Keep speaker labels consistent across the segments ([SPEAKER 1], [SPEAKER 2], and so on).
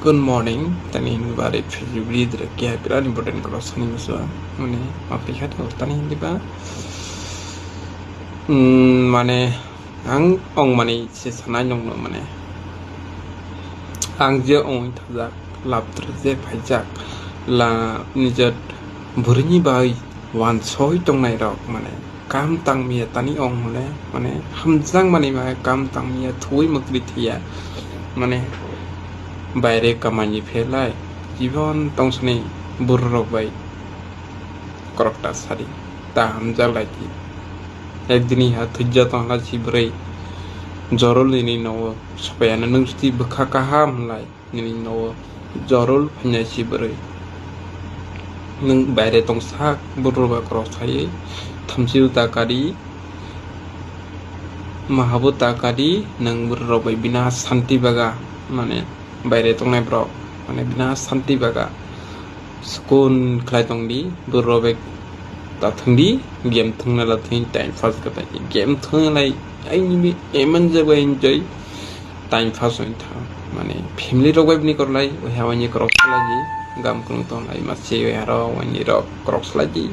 [SPEAKER 1] Good morning. Tani bare February dre kya biran important cross ni musa. Mane api khat tani hindi ba? Mane ang ong mane se sanai nong no mane. Ang je ong thajak lap je phajak la nijat burni bai wan soi tong nai rok mane kam tang mia tani ong mane hamjang mane ma kam tang mia thui mukri thia mane বাইরে কামানি ফেলাই জীবন তংসনি বুররক বাই করকটা সারি তা হামজালাইতি একদিনই হা থুজ্জা তংলা জিব্रै জরল নিনি নও সবায়াनो नोंसति बखा काहाम लाई निनि नও जरल फैनाय जिब्रै नों বাইরে तंसा बुररबा करक थायै थामजिउ ताकारि माहाबो ताकारि नों बुररक बाय बिना शान्ति बागा माने বাইরে তংনাই ব্রক মানে বিনা শান্তি বাগা সুকুন খাই তংদি বুরবেক তা থংদি গেম থংনা লা থিন টাইম পাস গতা গেম থংলাই আইনি এমন জবাই এনজয় টাইম পাস হই থা মানে ফ্যামিলি রবাই বনি করলাই ও হাওয়ানি ক্রস লাজি গাম কুন তংলাই মাসে ও হারা ওয়ানি রক ক্রস লাজি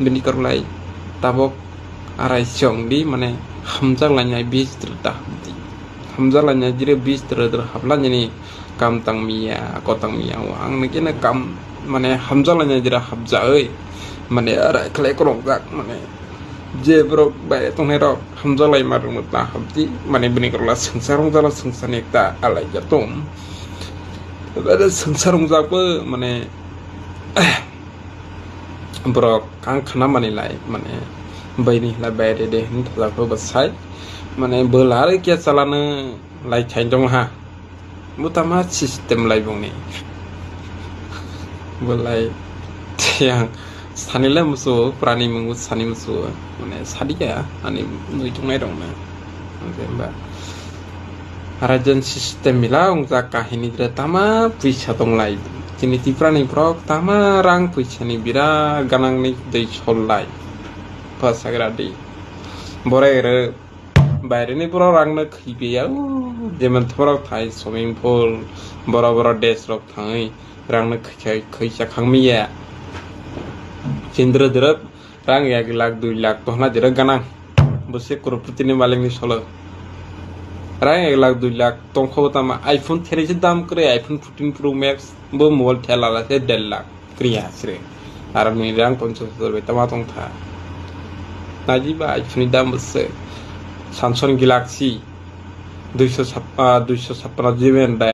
[SPEAKER 1] বনি করলাই তাবক আরাই সংদি মানে হামজাক লাইনাই বিস্ত্রতা hamzalanya jire bis ter hablanya ni kam tang mia ko tang mia ang ni kena kam mane hamzalanya jira habja oi mane ara khle krong gak mane je bro bai tong ne rok hamzalai mar mutla habji mane bini korla sangsarong jala sangsane ekta alai jatom ada sangsarong jak pe mane bro kang khana mane lai mane bai ni la bai de ni thla ko basai মানে বলারে কে চালানো লাই ছাই দং হা মুতামা সিস্টেম লাই বংনি বলাই थियां सानिला मुसो प्राणी मंगु सानि मुसो माने सादिया आनि नुइ दंनाय दंना जेनबा राजन सिस्टेम मिला उंजा काहिनी द्र तामा पैसा दंलाय जिनि ति प्राणी प्रक तामा रां पैसानि बिरा गानांनि दै सल्लाय फासाग्रा दै बरायरे বাইরে নি পুরো রাংনা খিবিয়া যেমন থরক থাই সুইমিং পুল বড় বড় ডেস রক থাই রাংনা খৈসা খাংমিয়া চিন্দ্র দরব রাং 1 লাখ 2 লাখ তোহনা জেরা গানা বসে করপতিনি মালিকনি সলো রাং 1 লাখ 2 লাখ তংখো তামা আইফোন 13 দাম করে আইফোন 14 প্রো ম্যাক্স বো মোবাইল ঠেলালা সে 1.5 লাখ ক্রিয়া আছে আর নি রাং 50,000 বেতামা তং থা নাজিবা আইফোন দাম বসে Samsung Galaxy 256 GB